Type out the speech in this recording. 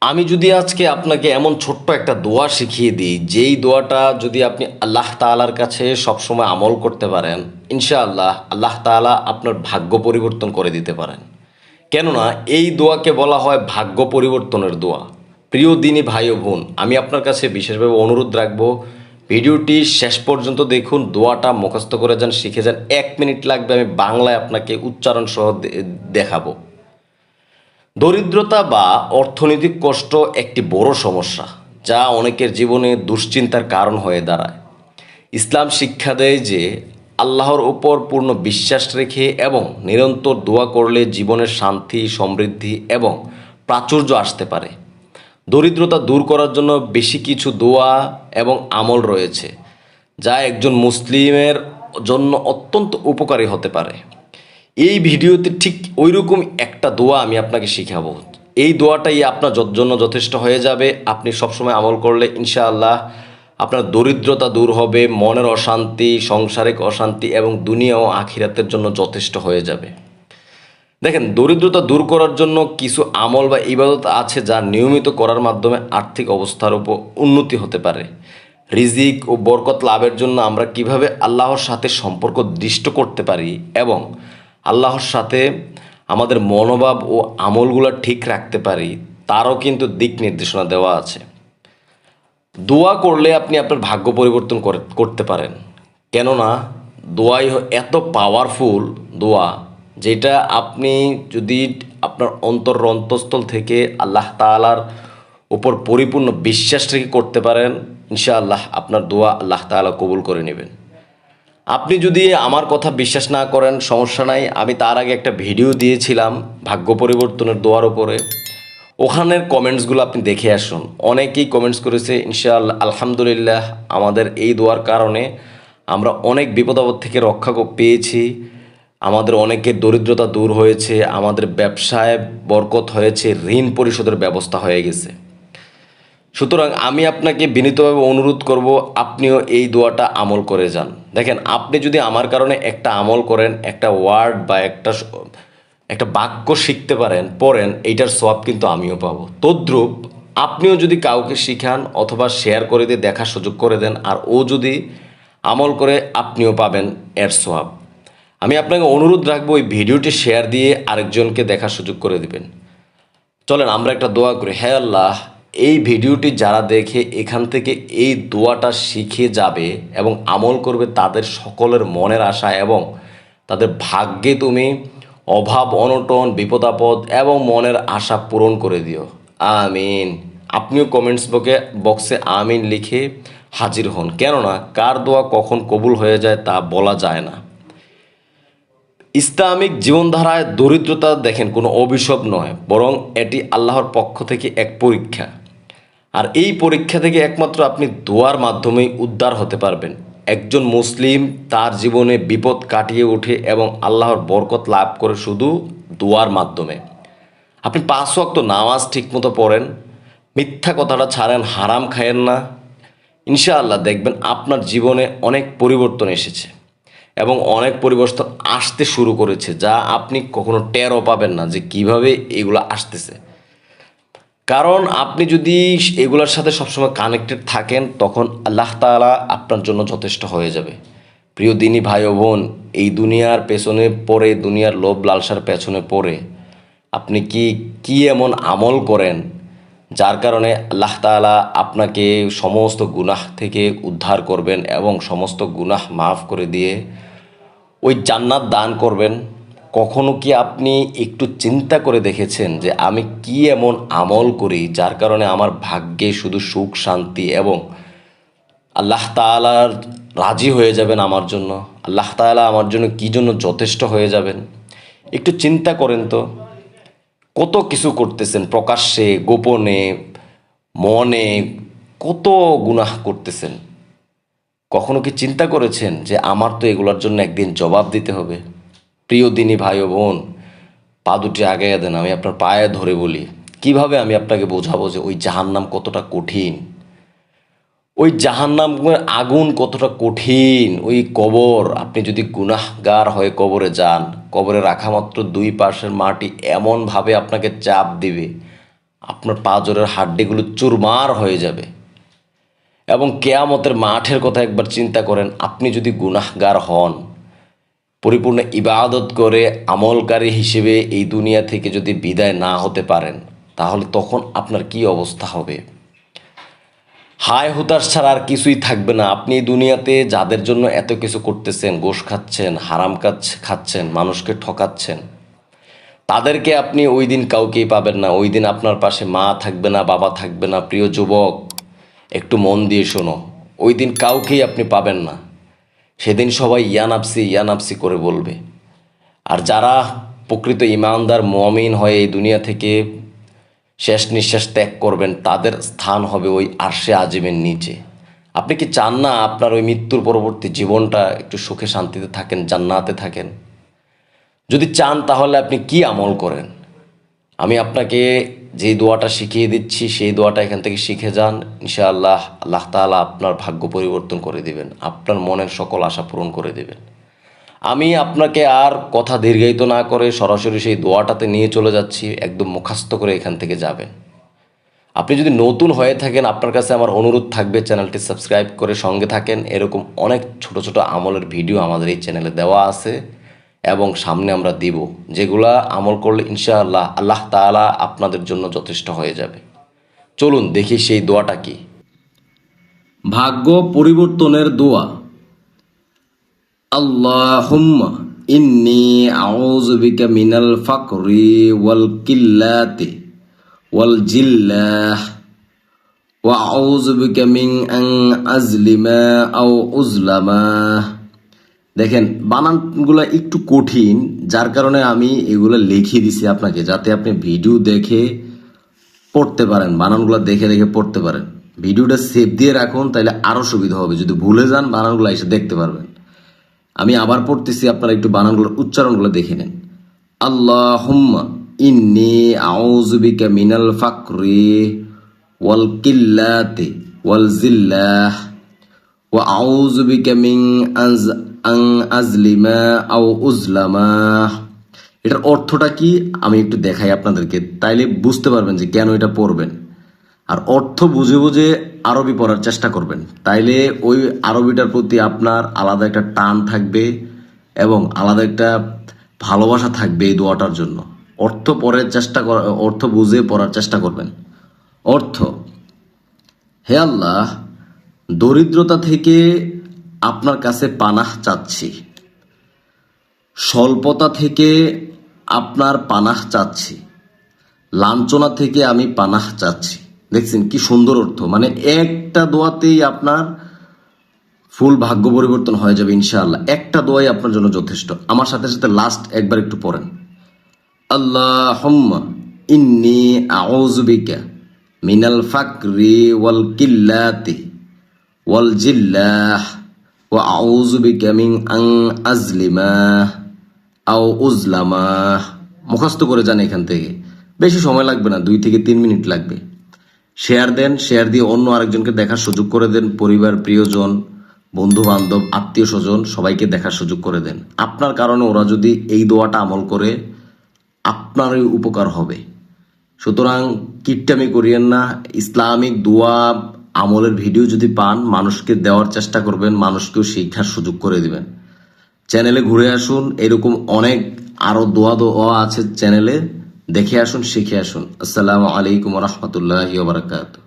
আমি যদি আজকে আপনাকে এমন ছোট্ট একটা দোয়া শিখিয়ে দিই, যেই দোয়াটা যদি আপনি আল্লাহ তাআলার কাছে সবসময় আমল করতে পারেন, ইনশাআল্লাহ আল্লাহ তাআলা আপনার ভাগ্য পরিবর্তন করে দিতে পারেন। কেননা এই দোয়াকে বলা হয় ভাগ্য পরিবর্তনের দোয়া। প্রিয় দিনী ভাই ও বোন, আমি আপনার কাছে বিশেষভাবে অনুরোধ রাখবো, ভিডিওটি শেষ পর্যন্ত দেখুন, দোয়াটা মুখস্থ করে যান, শিখে যান। 1 মিনিট লাগবে, আমি বাংলায় আপনাকে উচ্চারণ সহ দেখাবো। দরিদ্রতা বা অর্থনৈতিক কষ্ট একটি বড় সমস্যা, যা অনেকের জীবনে দুশ্চিন্তার কারণ হয়ে দাঁড়ায়। ইসলাম শিক্ষা দেয় যে আল্লাহর উপর পূর্ণ বিশ্বাস রেখে এবং নিরন্তর দোয়া করলে জীবনের শান্তি, সমৃদ্ধি এবং প্রাচুর্য আসতে পারে। দরিদ্রতা দূর করার জন্য বেশি কিছু দোয়া এবং আমল রয়েছে, যা একজন মুসলিমের জন্য অত্যন্ত উপকারী হতে পারে। এই ভিডিওতে ঠিক ওইরকম একটা দোয়া আমি আপনাকে শিখাবো। এই দোয়াটাই আপনার জন্য যথেষ্ট হয়ে যাবে। আপনি সবসময় আমল করলে ইনশাআল্লাহ আপনার দরিদ্রতা দূর হবে, মনের অশান্তি, সংসারিক অশান্তি এবং দুনিয়া ও আখিরাতের জন্য যথেষ্ট হয়ে যাবে। দেখেন, দরিদ্রতা দূর করার জন্য কিছু আমল বা ইবাদত আছে, যা নিয়মিত করার মাধ্যমে আর্থিক অবস্থার উপর উন্নতি হতে পারে। রিজিক ও বরকত লাভের জন্য আমরা কিভাবে আল্লাহর সাথে সম্পর্ক দৃঢ় করতে পারি এবং আল্লাহর সাথে আমাদের মনোভাব ও আমলগুলো ঠিক রাখতে পারি, তারও কিন্তু দিক নির্দেশনা দেওয়া আছে। দোয়া করলে আপনি আপনার ভাগ্য পরিবর্তন করতে পারেন। কেননা দোয়াই এত পাওয়ারফুল দোয়া, যেটা আপনি যদি আপনার অন্তঃস্থল থেকে আল্লাহ তাআলার উপর পরিপূর্ণ বিশ্বাস রেখে করতে পারেন, ইনশাআল্লাহ আপনার দোয়া আল্লাহ তাআলা কবুল করে নেবেন। আপনি যদি আমার কথা বিশ্বাস না করেন, সমস্যা নাই, আমি তার আগে একটা ভিডিও দিয়েছিলাম ভাগ্য পরিবর্তনের দোয়ার উপরে। ওখানের কমেন্টসগুলো আপনি দেখে আসুন। অনেকেই কমেন্টস করেছে, ইনশাআল্লাহ আলহামদুলিল্লাহ আমাদের এই দোয়ার কারণে আমরা অনেক বিপদ আপদ থেকে রক্ষা পেয়েছি, আমাদের অনেকের দরিদ্রতা দূর হয়েছে, আমাদের ব্যবসায় বরকত হয়েছে, ঋণ পরিশোধের ব্যবস্থা হয়ে গেছে। সুতরাং আমি আপনাকে বিনীতভাবে অনুরোধ করব, আপনিও এই দোয়াটা আমল করে যান। দেখেন, আপনি যদি আমার কারণে একটা আমল করেন, একটা ওয়ার্ড বা একটা বাক্য শিখতে পড়েন, এইটার সওয়াব কিন্তু আমিও পাবো। তদ্রূপ আপনিও যদি কাউকে শিখান অথবা শেয়ার করে দিয়ে দেখার সুযোগ করে দেন, আর ও যদি আমল করে, আপনিও পাবেন এর সওয়াব। আমি আপনাকে অনুরোধ রাখবো, এই ভিডিওটি শেয়ার দিয়ে আরেকজনকে দেখার সুযোগ করে দিবেন। চলেন আমরা একটা দোয়া করি। হে আল্লাহ, এই ভিডিওটি যারা দেখে এখান থেকে এই দোয়াটা শিখে যাবে এবং আমল করবে, তাদের সকলের মনের আশা এবং তাদের ভাগ্যে তুমি অভাব অনটন, বিপদ আপদ এবং মনের আশা পূরণ করে দিও। আমিন। আপনিও কমেন্টস বক্সে আমিন লিখে হাজির হন। কেননা কার দোয়া কখন কবুল হয়ে যায় তা বলা যায় না। ইসলামিক জীবনধারায় দরিদ্রতা দেখেন কোনো অভিশাপ নয়, বরং এটি আল্লাহর পক্ষ থেকে এক পরীক্ষা। আর এই পরীক্ষা থেকে একমাত্র আপনি দোয়ার মাধ্যমেই উদ্ধার হতে পারবেন। একজন মুসলিম তার জীবনে বিপদ কাটিয়ে ওঠে এবং আল্লাহর বরকত লাভ করে শুধু দোয়ার মাধ্যমে। আপনি 5 ওয়াক্ত নামাজ ঠিকমতো পড়েন, মিথ্যা কথাটা ছাড়েন, হারাম খায়েন না, ইনশাআল্লাহ দেখবেন আপনার জীবনে অনেক পরিবর্তন এসেছে এবং অনেক পরিবর্তন আসতে শুরু করেছে, যা আপনি কখনো টেরও পাবেন না যে কিভাবে এগুলো আসতেছে। কারণ আপনি যদি এগুলোর সাথে সবসময় কানেক্টেড থাকেন, তখন আল্লাহ তাআলা আপনার জন্য যথেষ্ট হয়ে যাবে। প্রিয় দিনী ভাই ও বোন, এই দুনিয়ার পেছনে পড়ে, দুনিয়ার লোভ লালসার পেছনে পড়ে আপনি কি এমন আমল করেন যার কারণে আল্লাহ তাআলা আপনাকে সমস্ত গুনাহ থেকে উদ্ধার করবেন এবং সমস্ত গুনাহ মাফ করে দিয়ে ওই জান্নাত দান করবেন? কখনো কি আপনি একটু চিন্তা করে দেখেছেন যে আমি কি এমন আমল করি যার কারণে আমার ভাগ্যে শুধু সুখ শান্তি এবং আল্লাহ তাআলার রাজি হয়ে যাবেন আমার জন্য, আল্লাহ তাআলা আমার জন্য কি জন্য যথেষ্ট হয়ে যাবেন? একটু চিন্তা করেন তো। কত কিছু করতেছেন, প্রকাশ্যে গোপনে মনে কত গুনাহ করতেছেন। কখনো কি চিন্তা করেছেন যে আমার তো এগুলোর জন্য একদিন জবাব দিতে হবে? প্রিয় দিনী ভাই ও বোন, পা দুটি আগাইয়া দেন, আমি আপনার পায়ে ধরে বলি। কিভাবে আমি আপনাকে বোঝাবো যে ওই জাহান্নাম কতটা কঠিন, ওই জাহান্নামের আগুন কতটা কঠিন, ওই কবর, আপনি যদি গুনাহগার হয়ে কবরে যান, কবরে রাখা মাত্র 2 পাশের মাটি এমনভাবে আপনাকে চাপ দিবে, আপনার পাঁজরের হাড্ডিগুলো চুরমার হয়ে যাবে। এবং কেয়ামতের মাঠের কথা একবার চিন্তা করেন, আপনি যদি গুনাহগার হন, পরিপূর্ণ ইবাদত করে আমলকারী হিসেবে এই দুনিয়া থেকে যদি বিদায় না হতে পারেন, তাহলে তখন আপনার কি অবস্থা হবে? হায় হুতাশ ছাড়া আর কিছুই থাকবে না। আপনি এই দুনিয়াতে যাদের জন্য এত কিছু করতেছেন, ঘুষ খাচ্ছেন, হারাম কাজ খাচ্ছেন, মানুষকে ঠকাচ্ছেন, তাদেরকে আপনি ওই দিন কাউকেই পাবেন না। ওই দিন আপনার পাশে মা থাকবে না, বাবা থাকবে না। প্রিয় যুবক, একটু মন দিয়ে শোনো, ওই দিন কাউকেই আপনি পাবেন না। সেদিন সবাই ইয়ানাপসি করে বলবে। আর যারা প্রকৃত ইমানদার মুমিন হয়ে এই দুনিয়া থেকে শেষ নিঃশ্বাস ত্যাগ করবেন, তাদের স্থান হবে ওই আরশে আজিমের নিচে। আপনি কি চান না আপনার ওই মৃত্যুর পরবর্তী জীবনটা একটু সুখে শান্তিতে থাকেন, জান্নাতে থাকেন? যদি চান তাহলে আপনি কি আমল করেন? আমি আপনাকে যেই দোয়াটা শিখিয়ে দিচ্ছি সেই দোয়াটা এখান থেকে শিখে যান। ইনশাআল্লাহ আল্লাহ তাআলা আপনার ভাগ্য পরিবর্তন করে দিবেন, আপনার মনের সকল আশা পূরণ করে দিবেন। আমি আপনাকে আর কথা দীর্ঘায়িত না করে সরাসরি সেই দোয়াটাতে নিয়ে চলে যাচ্ছি। একদম মুখস্থ করে এখান থেকে যাবেন। আপনি যদি নতুন হয়ে থাকেন, আপনার কাছে আমার অনুরোধ থাকবে চ্যানেলটি সাবস্ক্রাইব করে সঙ্গে থাকেন। এরকম অনেক ছোট ছোট আমলের ভিডিও আমাদের এই চ্যানেলে দেওয়া আছে এবং সামনে আমরা দিব, যেগুলা আমল করলে ইনশাআল্লাহ আল্লাহ তাআলা আপনাদের জন্য যথেষ্ট হয়ে যাবে। চলুন দেখি সেই দোয়াটা কি। ভাগ্য পরিবর্তনের দোয়া। আল্লাহুম্মা ইন্নী আউযু বিকা মিনাল ফাকরি ওয়াল কিল্লাতি ওয়াল জিল্লাহ ওয়া আউযু বিকা মিন আন আজলিমা আও উজলামা। দেখেন, বানানগুলো একটু কঠিন, যার কারণে আমি এগুলো লিখে দিছি আপনাকে, যাতে আপনি ভিডিও দেখে পড়তে পারেন, বানানগুলো দেখে দেখে পড়তে পারেন। ভিডিওটা সেভ দিয়ে রাখুন, তাহলে আরও সুবিধা হবে। যদি ভুলে যান, বানানগুলো এসে দেখতে পারবেন। আমি আবার পড়তেছি, আপনারা একটু বানানগুলোর উচ্চারণগুলো দেখে নেন। আল্লাহুম্মা ইন্নী আউযু বিকা মিনাল ফাকরি ওয়াল কিল্লাতি ওয়াল জিল্লাহ ওয়া আউযু বিকা মিন আন আজলিমা আও উজলামা। এটার অর্থটা কি আমি একটু দেখাই আপনাদেরকে, তাইলে বুঝতে পারবেন যে কেন এটা পড়বেন। আর অর্থ বুঝে বুঝে আরবি পড়ার চেষ্টা করবেন, তাইলে ওই আরবিটার প্রতি আপনার আলাদা একটা টান থাকবে এবং আলাদা একটা ভালোবাসা থাকবে এই দোয়াটার জন্য। অর্থ পড়ার চেষ্টা অর্থ বুঝে পড়ার চেষ্টা করবেন। অর্থ: হে আল্লাহ, দরিদ্রতা থেকে আপনার কাছে পানাহ চাচ্ছি, স্বল্পতা থেকে আপনার পানাহ চাচ্ছি, লাঞ্ছনা থেকে আমি পানাহ চাচ্ছি। দেখছেন কি সুন্দর অর্থ, মানে একটা দোয়াতেই আপনার ফুল ভাগ্য পরিবর্তন হয়ে যাবে ইনশাআল্লাহ। একটা দোয়াই আপনার জন্য যথেষ্ট। আমার সাথে সাথে লাস্ট একবার একটু পড়েন। আল্লাহুম্মা ইন্নী আউযু বিকা মিনাল ফাকরি ওয়াল কিল্লাতি ওয়াল জিল্লাহ ওয়া আউযু বিকা মিন আন আজলিমা আও উজলামা। মুখস্থ করে যান এখান থেকে, বেশি সময় লাগবে না, 2 থেকে 3 মিনিট লাগবে। শেয়ার দেন, শেয়ার দিয়ে অন্য আরেকজনকে দেখার সুযোগ করে দেন। পরিবার, প্রিয়জন, বন্ধু বান্ধব, আত্মীয় স্বজন সবাইকে দেখার সুযোগ করে দেন। আপনার কারণে ওরা যদি এই দোয়াটা আমল করে, আপনারই উপকার হবে। সুতরাং কিপটামি করিয়েন না। ইসলামিক দোয়া আমলের ভিডিও যদি পান, মানুষকে দেওয়ার চেষ্টা করবেন, মানুষকেও শিক্ষার সুযোগ করে দিবেন। চ্যানেলে ঘুরে আসুন, এরকম অনেক আরো দোয়া আছে চ্যানেলে, দেখে আসুন, শিখে আসুন। আসসালামু আলাইকুম ওয়া রাহমাতুল্লাহি ওয়া বারাকাতুহু।